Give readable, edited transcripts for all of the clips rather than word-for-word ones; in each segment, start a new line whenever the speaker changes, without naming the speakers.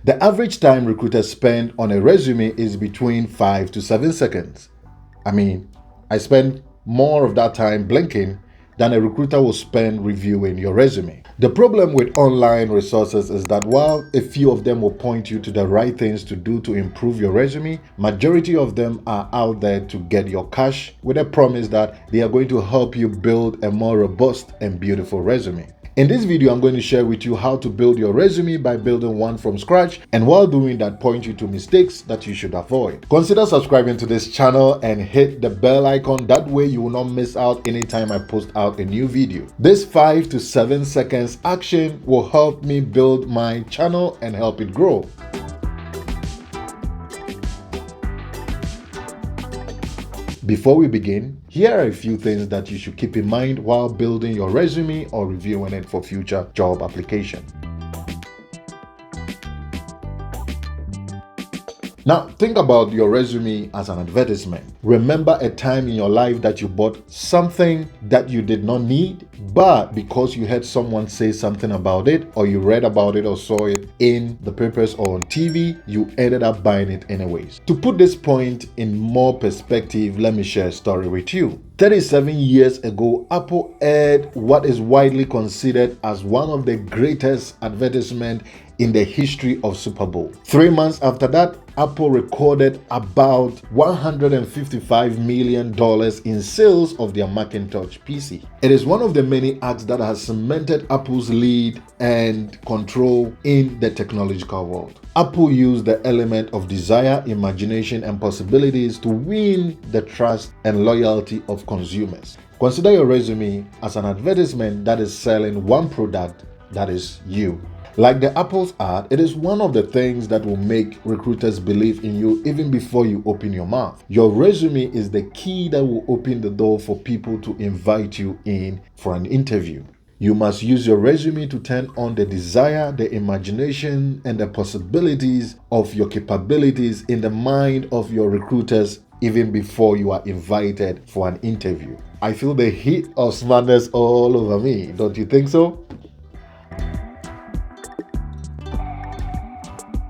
The average time recruiters spend on a resume is between 5 to 7 seconds. I mean, I spend more of that time blinking than a recruiter will spend reviewing your resume. The problem with online resources is that while a few of them will point you to the right things to do to improve your resume, majority of them are out there to get your cash with a promise that they are going to help you build a more robust and beautiful resume. In this video, I'm going to share with you how to build your resume by building one from scratch, and while doing that, point you to mistakes that you should avoid. Consider subscribing to this channel and hit the bell icon. That way you will not miss out anytime I post out a new video. This 5 to 7 seconds action will help me build my channel and help it grow. Before we begin, here are a few things that you should keep in mind while building your resume or reviewing it for future job application. Now, think about your resume as an advertisement. Remember a time in your life that you bought something that you did not need, but because you heard someone say something about it, or you read about it or saw it in the papers or on TV, you ended up buying it anyways. To put this point in more perspective, let me share a story with you. 37 years ago, Apple aired what is widely considered as one of the greatest advertisements in the history of Super Bowl. 3 months after that, Apple recorded about $155 million in sales of their Macintosh PC. It is one of the many acts that has cemented Apple's lead and control in the technological world. Apple used the element of desire, imagination, and possibilities to win the trust and loyalty of consumers. Consider your resume as an advertisement that is selling one product, that is you. Like the Apple's ad, it is one of the things that will make recruiters believe in you even before you open your mouth. Your resume is the key that will open the door for people to invite you in for an interview. You must use your resume to turn on the desire, the imagination, and the possibilities of your capabilities in the mind of your recruiters even before you are invited for an interview. I feel the heat of smartness all over me, don't you think so?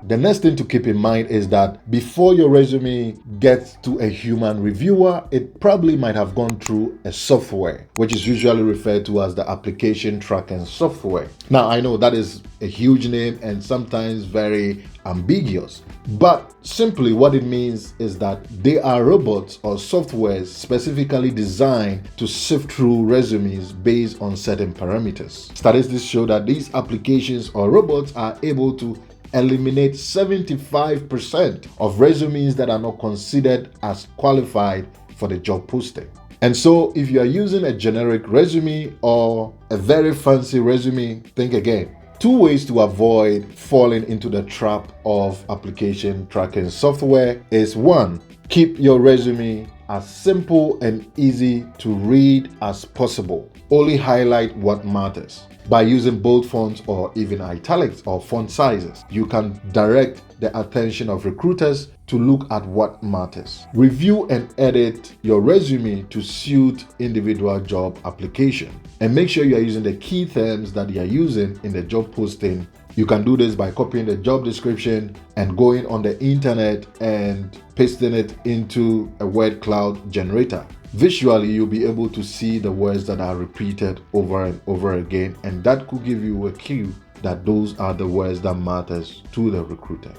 The next thing to keep in mind is that before your resume gets to a human reviewer, it probably might have gone through a software, which is usually referred to as the application tracking software. Now, I know that is a huge name and sometimes very ambiguous, but simply what it means is that they are robots or softwares specifically designed to sift through resumes based on certain parameters. Statistics show that these applications or robots are able to eliminate 75% of resumes that are not considered as qualified for the job posting. And so if you are using a generic resume or a very fancy resume, think again. 2 ways to avoid falling into the trap of application tracking software is 1, keep your resume as simple and easy to read as possible. Only highlight what matters. By using bold fonts or even italics or font sizes, you can direct the attention of recruiters to look at what matters. Review and edit your resume to suit individual job application. And make sure you are using the key terms that you are using in the job posting. You can do this by copying the job description and going on the internet and pasting it into a word cloud generator. Visually, you'll be able to see the words that are repeated over and over again, and that could give you a cue that those are the words that matters to the recruiter.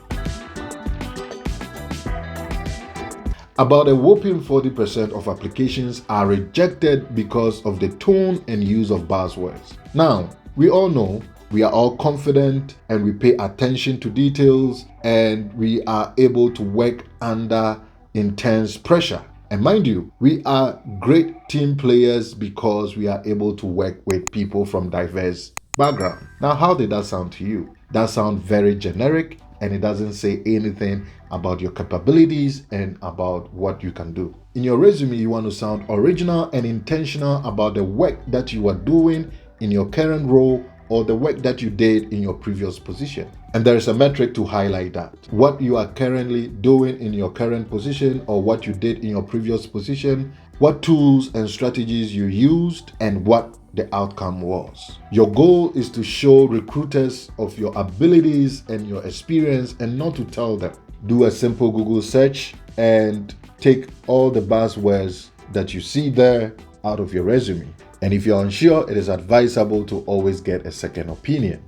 About a whopping 40% of applications are rejected because of the tone and use of buzzwords. Now, we all know we are all confident and we pay attention to details and we are able to work under intense pressure. And mind you, we are great team players because we are able to work with people from diverse backgrounds. Now, how did that sound to you? That sounds very generic and it doesn't say anything about your capabilities and about what you can do. In your resume, you want to sound original and intentional about the work that you are doing in your current role or the work that you did in your previous position. And there is a metric to highlight that. What you are currently doing in your current position or what you did in your previous position, what tools and strategies you used, and what the outcome was. Your goal is to show recruiters of your abilities and your experience and not to tell them. Do a simple Google search and take all the buzzwords that you see there out of your resume. And if you're unsure, it is advisable to always get a second opinion.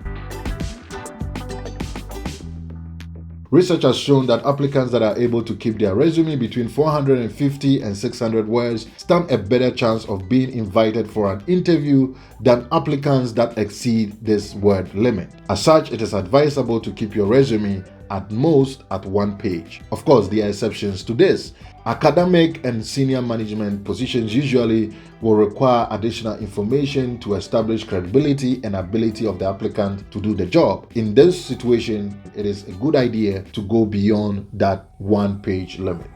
Research has shown that applicants that are able to keep their resume between 450 and 600 words stand a better chance of being invited for an interview than applicants that exceed this word limit. As such, it is advisable to keep your resume at most at 1 page. Of course, there are exceptions to this. Academic and senior management positions usually will require additional information to establish credibility and ability of the applicant to do the job. In this situation, it is a good idea to go beyond that 1 page limit.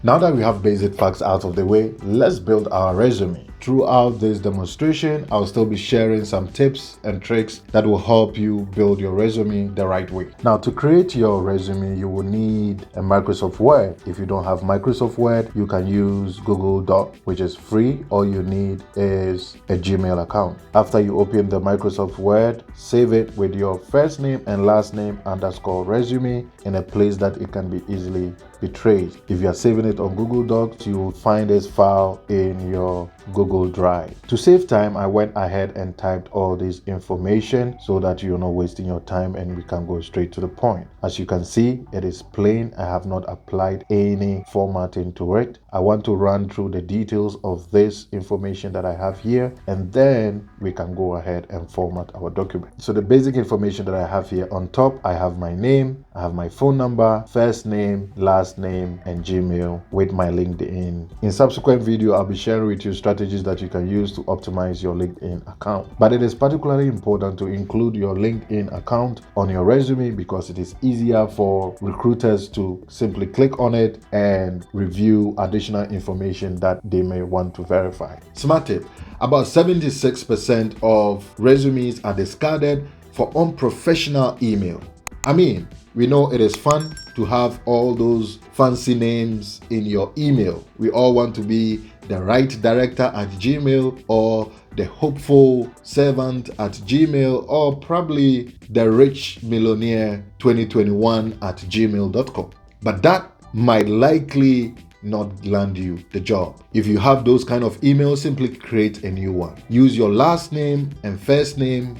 Now that we have basic facts out of the way, let's build our resume. Throughout this demonstration, I'll still be sharing some tips and tricks that will help you build your resume the right way. Now, to create your resume, you will need a Microsoft Word. If you don't have Microsoft Word, you can use Google Doc, which is free. All you need is a Gmail account. After you open the Microsoft Word, save it with your first name and last name _ resume in a place that it can be easily be traced. If you are saving it on Google Docs, you will find this file in your Google Drive. To save time, I went ahead and typed all this information so that you're not wasting your time and we can go straight to the point. As you can see, it is plain. I have not applied any formatting to it. I want to run through the details of this information that I have here, and then we can go ahead and format our document. So the basic information that I have here on top, I have my name, I have my phone number, first name, last name, and Gmail with my LinkedIn. In subsequent video, I'll be sharing with you strategies that you can use to optimize your LinkedIn account. But it is particularly important to include your LinkedIn account on your resume because it is easier for recruiters to simply click on it and review additional information that they may want to verify. Smart tip: about 76% of resumes are discarded for unprofessional email. I mean, we know it is fun to have all those fancy names in your email. We all want to be the right director at Gmail, or the hopeful servant at Gmail, or probably the rich millionaire 2021 at gmail.com. But that might likely not land you the job. If you have those kind of emails, simply create a new one. Use your last name and first name,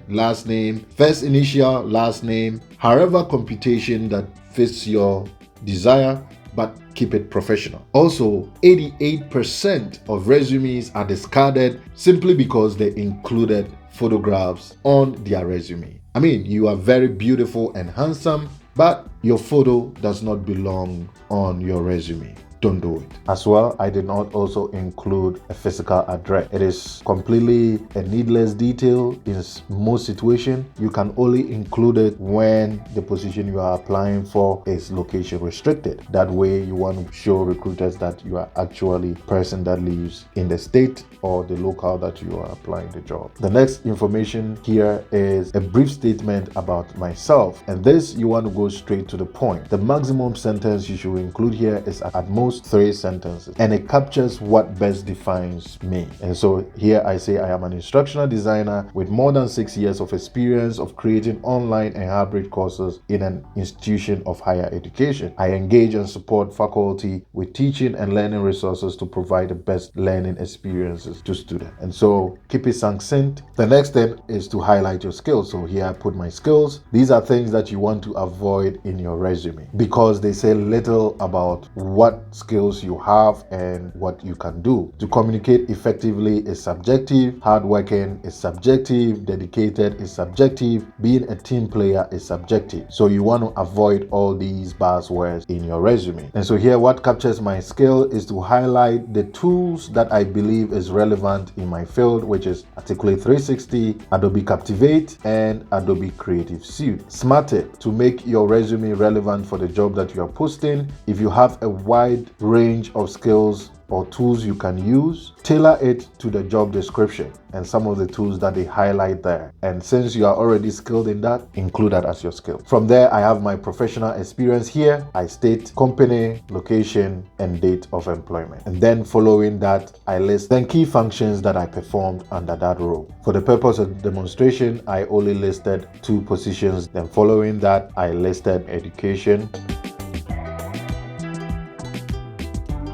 last name, first initial, last name, however computation that fits your desire, but keep it professional. Also, 88% of resumes are discarded simply because they included photographs on their resume. I mean, you are very beautiful and handsome, but your photo does not belong on your resume. Don't do it. As well, I did not also include a physical address. It is completely a needless detail in most situations. You can only include it when the position you are applying for is location restricted. That way, you want to show recruiters that you are actually a person that lives in the state or the locale that you are applying the job. The next information here is a brief statement about myself, and this you want to go straight to the point. The maximum sentence you should include here is at most 3 sentences, and it captures what best defines me. And so here I say I am an instructional designer with more than 6 years of experience of creating online and hybrid courses in an institution of higher education. I engage and support faculty with teaching and learning resources to provide the best learning experiences to students. And so keep it succinct. The next step is to highlight your skills. So here I put my skills. These are things that you want to avoid in your resume because they say little about what skills you have and what you can do. To communicate effectively is subjective, hardworking is subjective, dedicated is subjective, being a team player is subjective. So you want to avoid all these buzzwords in your resume. And so here what captures my skill is to highlight the tools that I believe is relevant in my field, which is Articulate 360, Adobe Captivate, and Adobe Creative Suite. Smart tip to make your resume relevant for the job that you are posting. If you have a wide range of skills or tools you can use, tailor it to the job description and some of the tools that they highlight there. And since you are already skilled in that, include that as your skill. From there, I have my professional experience here. I state company, location, and date of employment. And then following that, I list 10 key functions that I performed under that role. For the purpose of demonstration, I only listed 2 positions. Then following that, I listed education.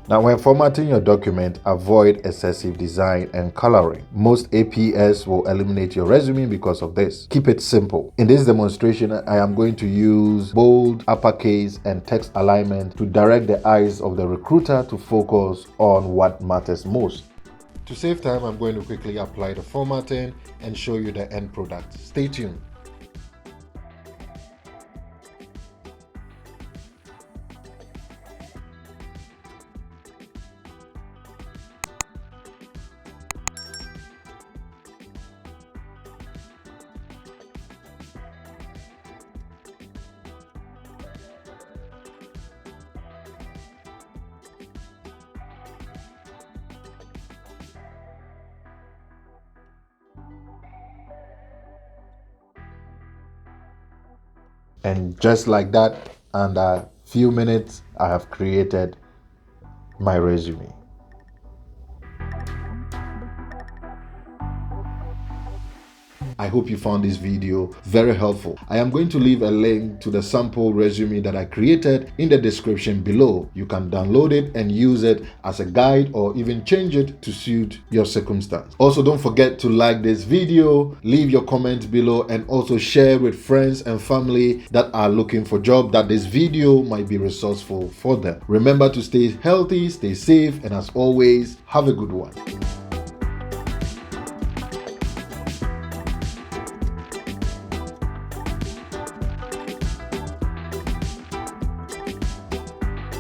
Now, when formatting your document, avoid excessive design and coloring. Most APS will eliminate your resume because of this. Keep it simple. In this demonstration, I am going to use bold, uppercase, and text alignment to direct the eyes of the recruiter to focus on what matters most. To save time, I'm going to quickly apply the formatting and show you the end product. Stay tuned. And just like that, in a few minutes, I have created my resume. I hope you found this video very helpful. I am going to leave a link to the sample resume that I created in the description below. You can download it and use it as a guide or even change it to suit your circumstance. Also, don't forget to like this video, leave your comments below, and also share with friends and family that are looking for jobs that this video might be resourceful for them. Remember to stay healthy, stay safe, and as always, have a good one.